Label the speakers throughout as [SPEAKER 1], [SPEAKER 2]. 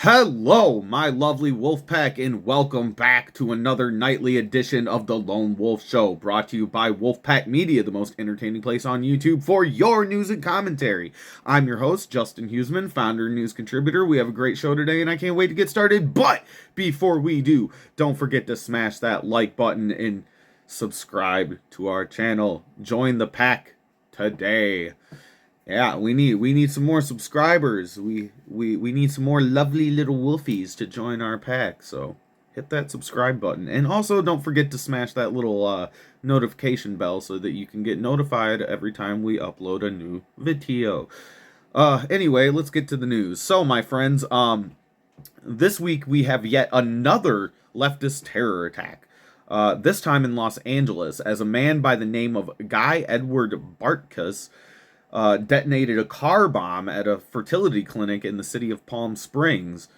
[SPEAKER 1] Hello, my lovely wolf pack, and welcome back to another nightly edition of the Lone Wolf Show, brought to you by Wolfpack Media, the most entertaining place on YouTube for your news and commentary. I'm your host, Justin Huseman, founder and news contributor. We have a great show today, and I can't wait to get started. But before we do, don't forget to smash that like button and subscribe to our channel. Join the pack today. Yeah, we need some more subscribers. We need some more lovely little wolfies to join our pack. So hit that subscribe button, and also don't forget to smash that little notification bell so that you can get notified every time we upload a new video. Anyway, let's get to the news. So, my friends, this week we have yet another leftist terror attack. This time in Los Angeles, as a man by the name of Guy Edward Bartkus detonated a car bomb at a fertility clinic in the city of Palm Springs.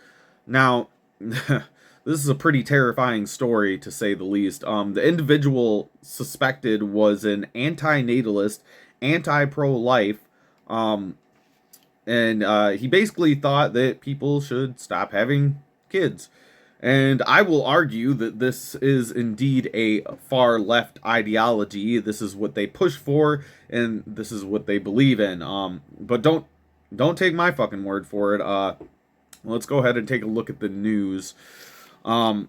[SPEAKER 1] Now, this is a pretty terrifying story, to say the least. The individual suspected was an anti-natalist, anti-pro-life, and he basically thought that people should stop having kids. And I will argue that this is indeed a far left ideology. This is what they push for, and this is what they believe in. But don't take my fucking word for it. Let's go ahead and take a look at the news. Let's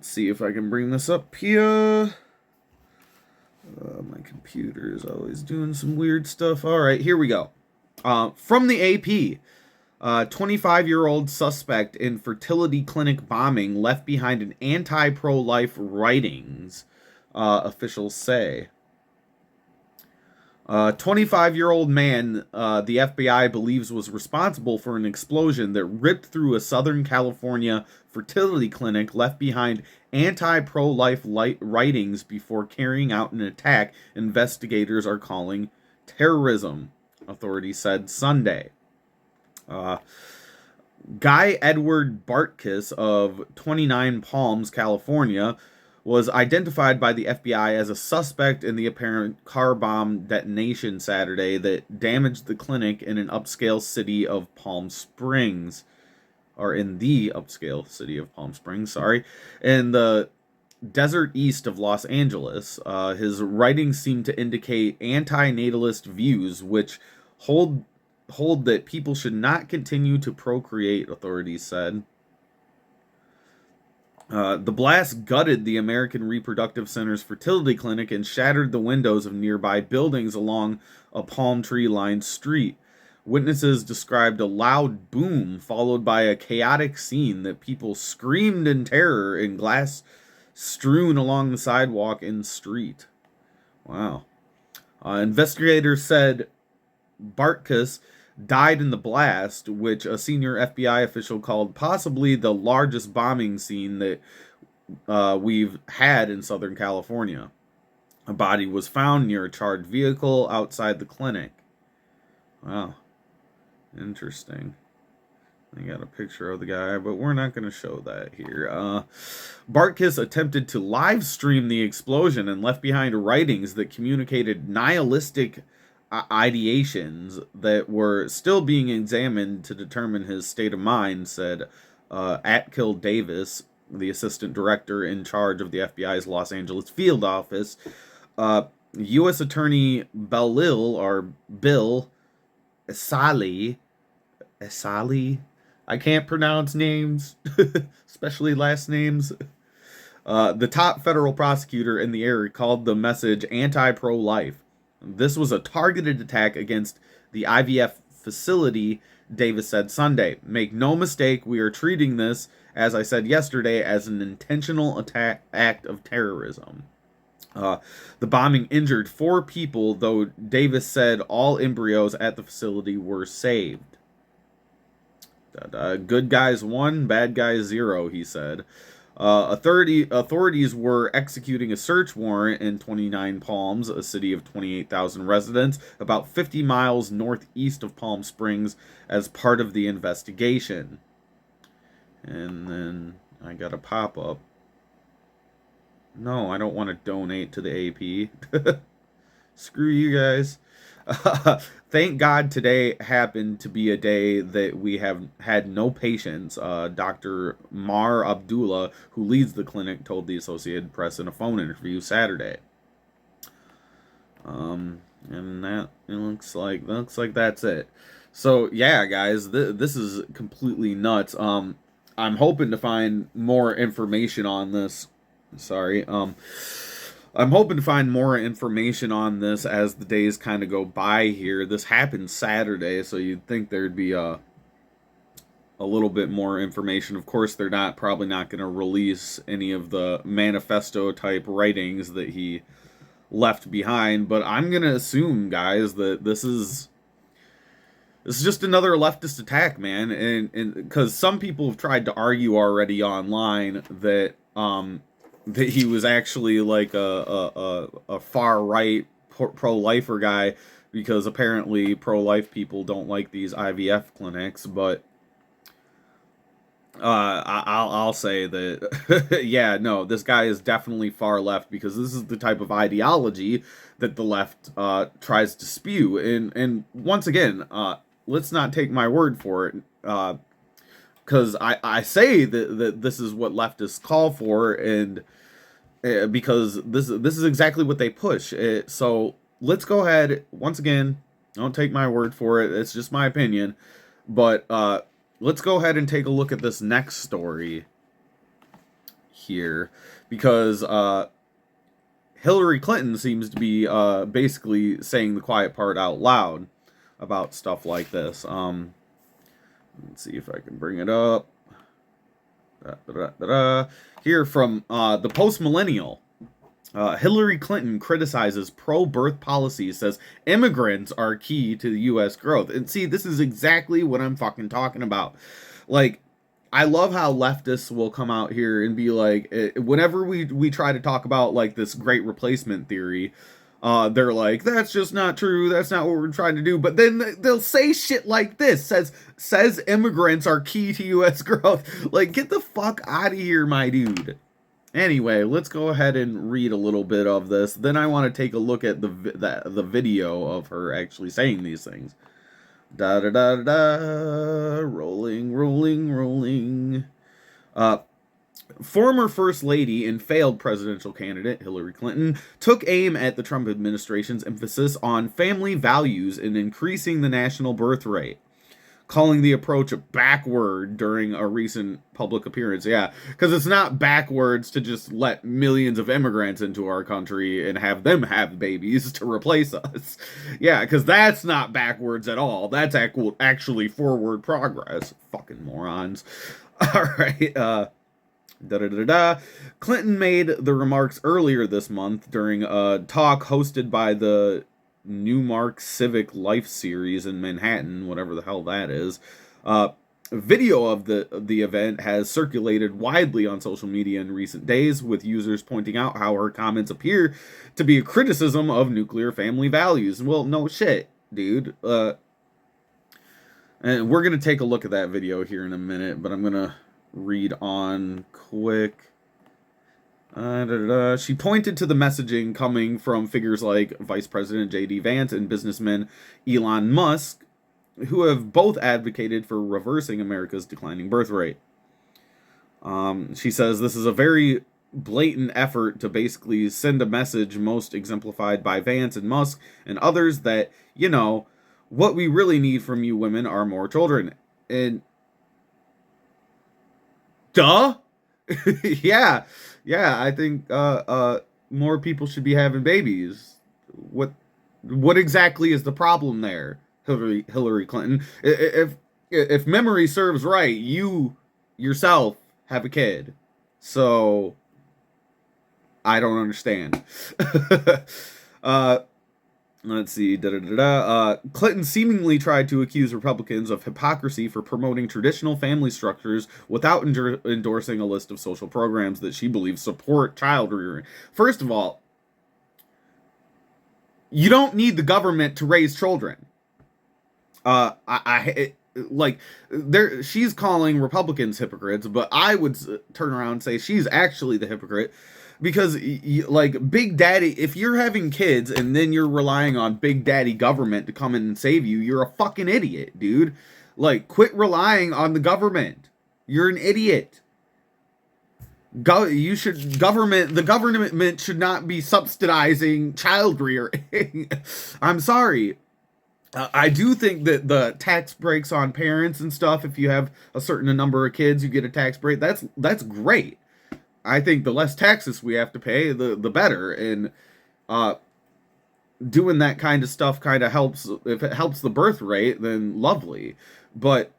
[SPEAKER 1] see if I can bring this up here. My computer is always doing some weird stuff. All right, here we go. From the AP. 25-year-old suspect in fertility clinic bombing left behind an anti-pro-life writings, officials say. 25-year-old man the FBI believes was responsible for an explosion that ripped through a Southern California fertility clinic left behind anti-pro-life writings before carrying out an attack investigators are calling terrorism, authorities said Sunday. Guy Edward Bartkus of 29 Palms, California, was identified by the FBI as a suspect in the apparent car bomb detonation Saturday that damaged the clinic in an upscale city of Palm Springs. Or in the upscale city of Palm Springs, in the desert east of Los Angeles. His writings seem to indicate anti-natalist views, which hold that people should not continue to procreate, authorities said. The blast gutted the American Reproductive Center's fertility clinic and shattered the windows of nearby buildings along a palm tree-lined street. Witnesses described a loud boom followed by a chaotic scene that people screamed in terror and glass strewn along the sidewalk and street. Wow. Investigators said Bartkus died in the blast, which a senior FBI official called possibly the largest bombing scene that we've had in Southern California. A body was found near a charged vehicle outside the clinic. Wow. Interesting. I got a picture of the guy, but we're not going to show that here. Bartkus attempted to live stream the explosion and left behind writings that communicated nihilistic ideations that were still being examined to determine his state of mind, said Atkill Davis, the assistant director in charge of the FBI's Los Angeles field office. U.S. Attorney Bill Esali, I can't pronounce names, especially last names. The top federal prosecutor in the area called the message anti-pro-life. This was a targeted attack against the IVF facility, Davis said Sunday. Make no mistake, we are treating this, as I said yesterday, as an intentional act of terrorism. The bombing injured 4 people, though Davis said all embryos at the facility were saved. Good guys 1, bad guys 0, he said. Authorities were executing a search warrant in 29 Palms, a city of 28,000 residents, about 50 miles northeast of Palm Springs, as part of the investigation. And then I got a pop-up. No, I don't want to donate to the AP. Screw you guys. Thank God today happened to be a day that we have had no patients. Dr. Mar Abdullah, who leads the clinic, told the Associated Press in a phone interview Saturday. And that it looks like that's it. So yeah, guys, this is completely nuts. I'm hoping to find more information on this. Sorry. I'm hoping to find more information on this as the days kind of go by here. This happened Saturday, so you'd think there'd be a little bit more information. Of course, they're probably not going to release any of the manifesto type writings that he left behind, but I'm going to assume, guys, that this is just another leftist attack, man. And because some people have tried to argue already online that that he was actually like a far right pro-lifer guy, because apparently pro-life people don't like these IVF clinics. But I'll say that yeah, no, this guy is definitely far left, because this is the type of ideology that the left tries to spew. And once again, let's not take my word for it, because I say that this is what leftists call for, and because this is exactly what they push. So let's go ahead, once again, don't take my word for it, it's just my opinion, but let's go ahead and take a look at this next story here, because Hillary Clinton seems to be basically saying the quiet part out loud about stuff like this. Let's see if I can bring it up. Here from the Post-Millennial. Hillary Clinton criticizes pro-birth policies, says immigrants are key to the U.S. growth. And see, this is exactly what I'm fucking talking about. Like, I love how leftists will come out here and be like, whenever we try to talk about like this great replacement theory, they're like, that's just not true, that's not what we're trying to do. But then they'll say shit like this, says immigrants are key to U.S. growth. Like, get the fuck out of here, my dude. Anyway, let's go ahead and read a little bit of this. Then I want to take a look at the video of her actually saying these things. Da da da da, rolling, rolling, rolling. Former First Lady and failed presidential candidate Hillary Clinton took aim at the Trump administration's emphasis on family values and increasing the national birth rate, calling the approach backward during a recent public appearance. Yeah, because it's not backwards to just let millions of immigrants into our country and have them have babies to replace us. Yeah, because that's not backwards at all. That's actually forward progress. Fucking morons. All right, Clinton made the remarks earlier this month during a talk hosted by the Newmark Civic Life series in Manhattan, whatever the hell that is. Video of the event has circulated widely on social media in recent days, with users pointing out how her comments appear to be a criticism of nuclear family values. Well, no shit, dude. And we're gonna take a look at that video here in a minute, but I'm gonna read on quick. She pointed to the messaging coming from figures like Vice President J.D. Vance and businessman Elon Musk, who have both advocated for reversing America's declining birth rate. She says this is a very blatant effort to basically send a message, most exemplified by Vance and Musk and others, that, you know, what we really need from you women are more children. And duh. yeah, I think more people should be having babies. What exactly is the problem there, Hillary Clinton? If memory serves right, you yourself have a kid, so I don't understand. Let's see. Clinton seemingly tried to accuse Republicans of hypocrisy for promoting traditional family structures without endorsing a list of social programs that she believes support child rearing. First of all, you don't need the government to raise children. She's calling Republicans hypocrites, but I would turn around and say she's actually the hypocrite, because like Big Daddy, if you're having kids and then you're relying on Big Daddy government to come in and save you, you're a fucking idiot, dude. Like, quit relying on the government. You're an idiot. The government should not be subsidizing child rearing. I'm sorry. I do think that the tax breaks on parents and stuff, if you have a certain number of kids, you get a tax break. That's great. I think the less taxes we have to pay, the better. And doing that kind of stuff kind of helps. If it helps the birth rate, then lovely. But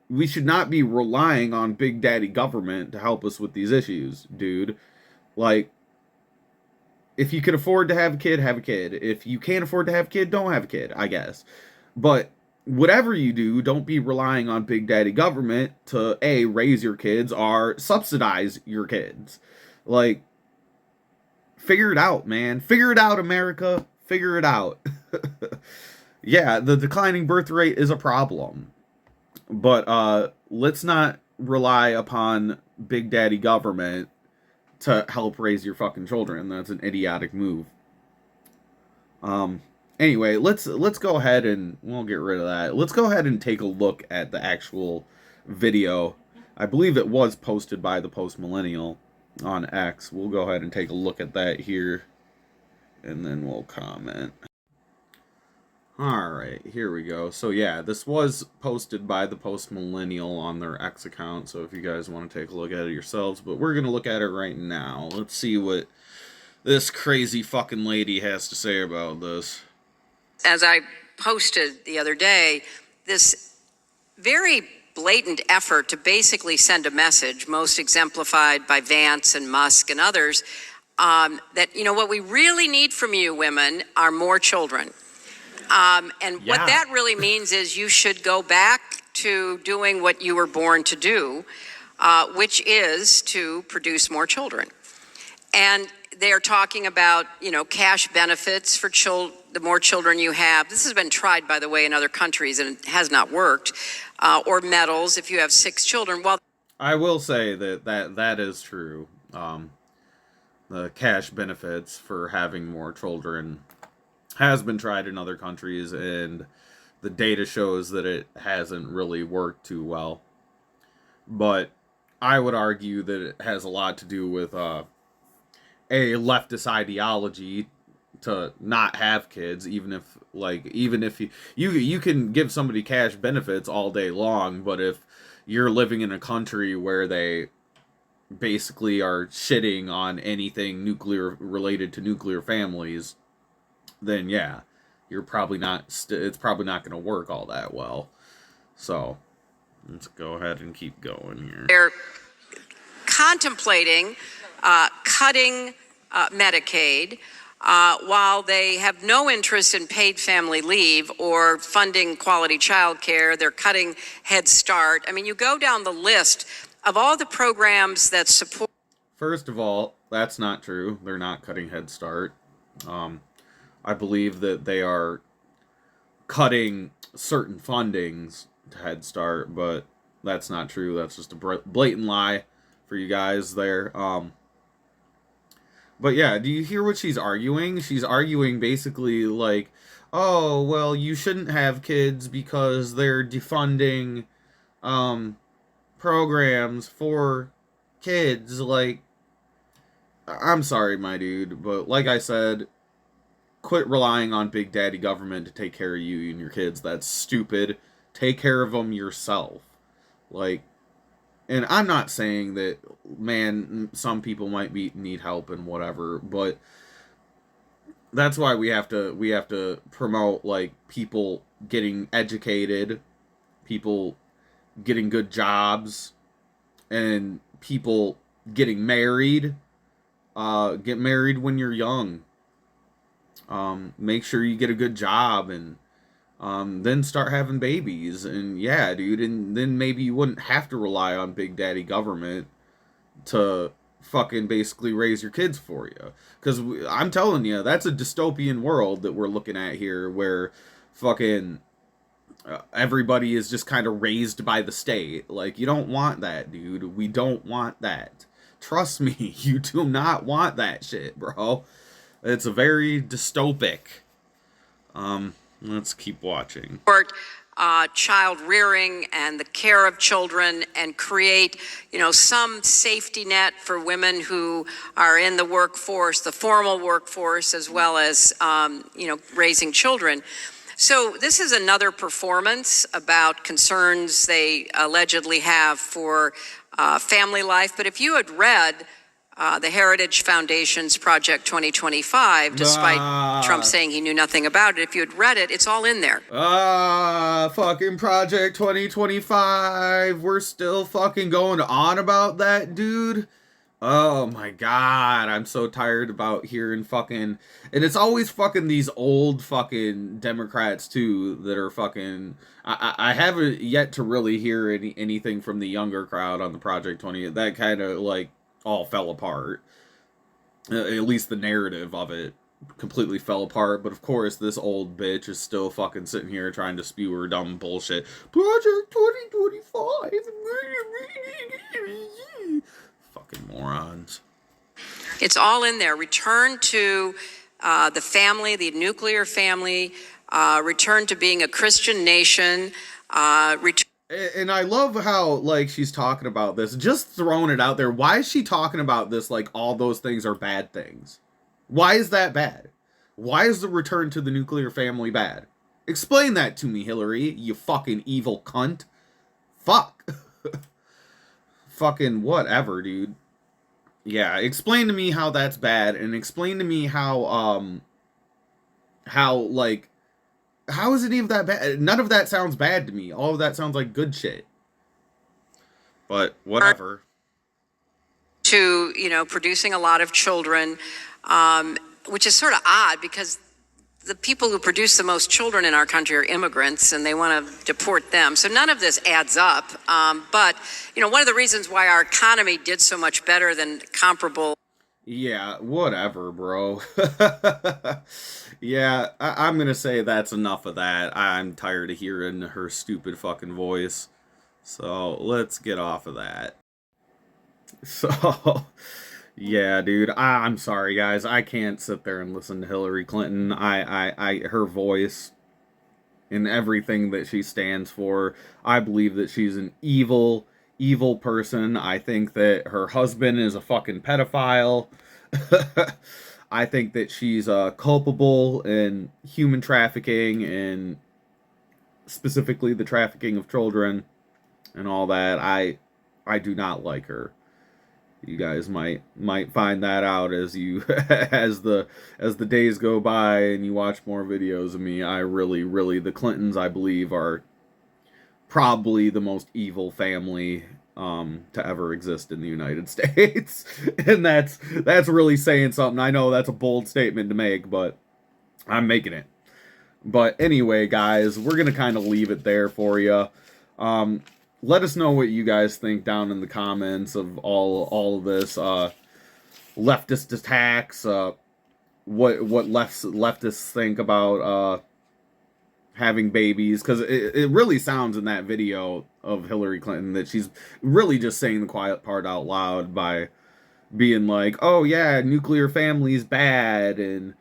[SPEAKER 1] we should not be relying on Big Daddy government to help us with these issues, dude. Like, if you can afford to have a kid, have a kid. If you can't afford to have a kid, don't have a kid, I guess. But whatever you do, don't be relying on Big Daddy government to A, raise your kids, or subsidize your kids. Like, figure it out, man. Figure it out, America. Figure it out. Yeah, the declining birth rate is a problem. But let's not rely upon Big Daddy government to help raise your fucking children. That's an idiotic move. Anyway, let's go ahead and we'll get rid of that. Let's go ahead and take a look at the actual video. I believe it was posted by the Post Millennial on X. We'll go ahead and take a look at that here, and then we'll comment. Alright, here we go. So yeah, this was posted by the Post Millennial on their X account, so if you guys want to take a look at it yourselves, but we're going to look at it right now. Let's see what this crazy fucking lady has to say about this.
[SPEAKER 2] As I posted the other day, this very blatant effort to basically send a message, most exemplified by Vance and Musk and others, that, you know, what we really need from you women are more children. What that really means is you should go back to doing what you were born to do, which is to produce more children. And they are talking about, you know, cash benefits for the more children you have. This has been tried, by the way, in other countries, and it has not worked. Or medals if you have 6 children. Well,
[SPEAKER 1] I will say that is true. The cash benefits for having more children has been tried in other countries, and the data shows that it hasn't really worked too well. But I would argue that it has a lot to do with a leftist ideology to not have kids, even if you can give somebody cash benefits all day long, but if you're living in a country where they basically are shitting on anything nuclear related to nuclear families, then yeah, you're probably not. It's probably not going to work all that well. So let's go ahead and keep going here.
[SPEAKER 2] They're contemplating cutting Medicaid while they have no interest in paid family leave or funding quality child care. They're cutting Head Start. I mean, you go down the list of all the programs that support.
[SPEAKER 1] First of all, that's not true. They're not cutting Head Start. I believe that they are cutting certain fundings to Head Start, but that's not true. That's just a blatant lie for you guys there. But yeah, do you hear what she's arguing? She's arguing basically like, oh, well, you shouldn't have kids because they're defunding programs for kids. Like, I'm sorry, my dude, but like I said, quit relying on Big Daddy government to take care of you and your kids. That's stupid. Take care of them yourself. Like, and I'm not saying that, man, some people might need help and whatever, but that's why we have to promote, like, people getting educated, people getting good jobs, and people getting married. Get married when you're young. Make sure you get a good job, and then start having babies. And yeah, dude, and then maybe you wouldn't have to rely on Big Daddy government to fucking basically raise your kids for you. Because I'm telling you, that's a dystopian world that we're looking at here, where fucking everybody is just kind of raised by the state. Like, you don't want that, dude. We don't want that. Trust me, you do not want that shit, bro. It's very dystopic. Let's keep watching.
[SPEAKER 2] Child rearing and the care of children, and create, some safety net for women who are in the workforce, the formal workforce, as well as, raising children. So this is another performance about concerns they allegedly have for family life. But if you had read the Heritage Foundation's Project 2025, despite Trump saying he knew nothing about it, if you had read it, it's all in there.
[SPEAKER 1] Fucking Project 2025. We're still fucking going on about that, dude. Oh my god, I'm so tired about hearing fucking... And it's always fucking these old fucking Democrats, too, that are fucking... I haven't yet to really hear anything from the younger crowd on the Project 20. That kind of, like, all fell apart. At least the narrative of it completely fell apart. But of course, this old bitch is still fucking sitting here trying to spew her dumb bullshit. Project 2025. Fucking morons.
[SPEAKER 2] It's all in there. Return to the family, the nuclear family. Return to being a Christian nation.
[SPEAKER 1] And I love how, like, she's talking about this, just throwing it out there. Why is she talking about this like all those things are bad things? Why is that bad? Why is the return to the nuclear family bad? Explain that to me, Hillary, you fucking evil cunt. Fuck. Fucking whatever, dude. Yeah, explain to me how that's bad, and explain to me how is any of that bad? None of that sounds bad to me. All of that sounds like good shit. But whatever.
[SPEAKER 2] To, producing a lot of children, which is sort of odd because the people who produce the most children in our country are immigrants, and they want to deport them. So none of this adds up. But, one of the reasons why our economy did so much better than comparable...
[SPEAKER 1] Yeah, whatever, bro. Yeah, I'm gonna say that's enough of that. I'm tired of hearing her stupid fucking voice. So, let's get off of that. So, yeah, dude, I'm sorry, guys. I can't sit there and listen to Hillary Clinton. Her voice and everything that she stands for, I believe that she's an evil person. I think that her husband is a fucking pedophile. I think that she's culpable in human trafficking, and specifically the trafficking of children and all that. I do not like her. You guys might find that out as you as the days go by and you watch more videos of me. I really the Clintons, I believe, are probably the most evil family to ever exist in the United States. And that's really saying something. I know that's a bold statement to make, but I'm making it. But anyway, guys, we're gonna kind of leave it there for you. Let us know what you guys think down in the comments of all of this leftist attacks. What leftists think about having babies, because it really sounds in that video of Hillary Clinton that she's really just saying the quiet part out loud by being like, oh yeah, nuclear family is bad, and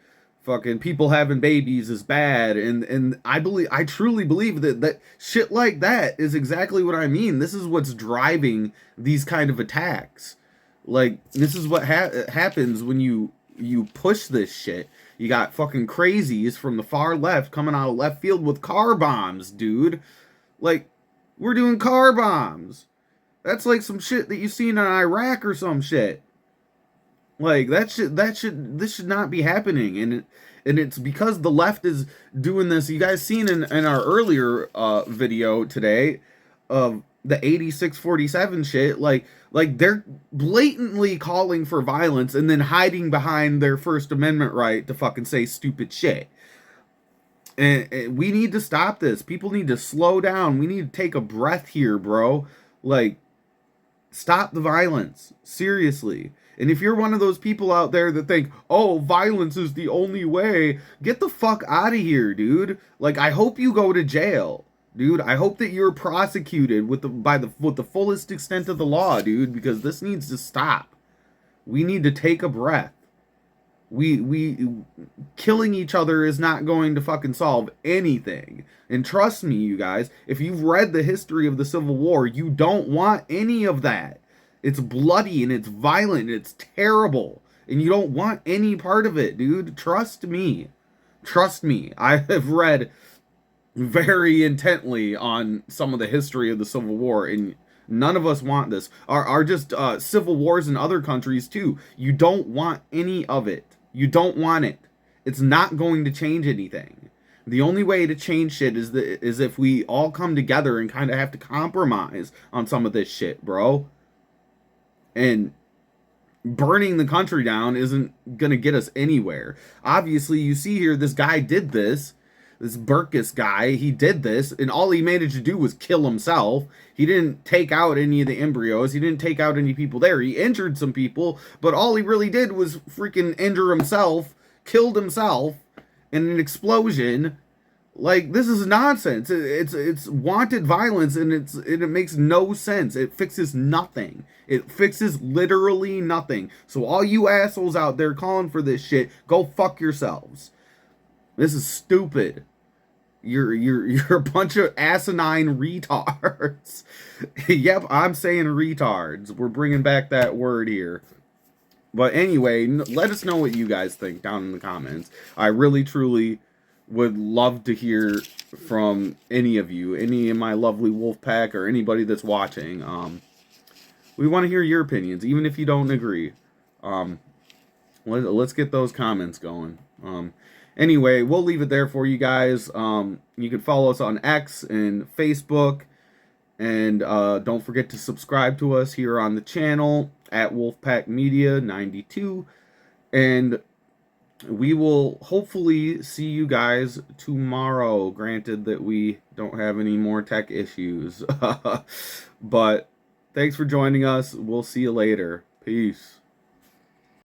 [SPEAKER 1] fucking people having babies is bad, and I truly believe that shit like that is exactly what I mean. This is what's driving these kind of attacks. Like, this is what happens when you push this shit. You got fucking crazies from the far left coming out of left field with car bombs, dude. Like, we're doing car bombs. That's like some shit that you seen in Iraq or some shit. Like, this should not be happening. And it's because the left is doing this. You guys seen in our earlier video today of the 8647 shit, like they're blatantly calling for violence and then hiding behind their First Amendment right to fucking say stupid shit. And we need to stop this. People need to slow down. We need to take a breath here, bro. Like, stop the violence. Seriously. And if you're one of those people out there that think, oh, violence is the only way, get the fuck out of here, dude. Like, I hope you go to jail. Dude, I hope that you're prosecuted with the fullest extent of the law, dude, because this needs to stop. We need to take a breath. We killing each other is not going to fucking solve anything. And trust me, you guys, if you've read the history of the Civil War, you don't want any of that. It's bloody and it's violent and it's terrible. And you don't want any part of it, dude. Trust me. Trust me. I have read very intently on some of the history of the Civil War, and none of us want this. Are just civil wars in other countries too. You don't want any of it. You don't want it. It's not going to change anything. The only way to change shit is if we all come together and kind of have to compromise on some of this shit, bro. And burning the country down isn't gonna get us anywhere. Obviously, you see here, this guy did this. This Burkus guy, he did this, and all he managed to do was kill himself. He didn't take out any of the embryos. He didn't take out any people there. He injured some people, but all he really did was freaking injure himself, killed himself in an explosion. Like, this is nonsense. It's wanted violence, and it makes no sense. It fixes nothing. It fixes literally nothing. So all you assholes out there calling for this shit, go fuck yourselves. This is stupid. You're a bunch of asinine retards. Yep, I'm saying retards. We're bringing back that word here. But anyway, let us know what you guys think down in the comments. I really, truly would love to hear from any of you, any of my lovely wolf pack or anybody that's watching. We want to hear your opinions, even if you don't agree. Let's get those comments going. Anyway, we'll leave it there for you guys. You can follow us on X and Facebook. And don't forget to subscribe to us here on the channel at Wolfpack Media 92. And we will hopefully see you guys tomorrow. Granted that we don't have any more tech issues. But thanks for joining us. We'll see you later. Peace.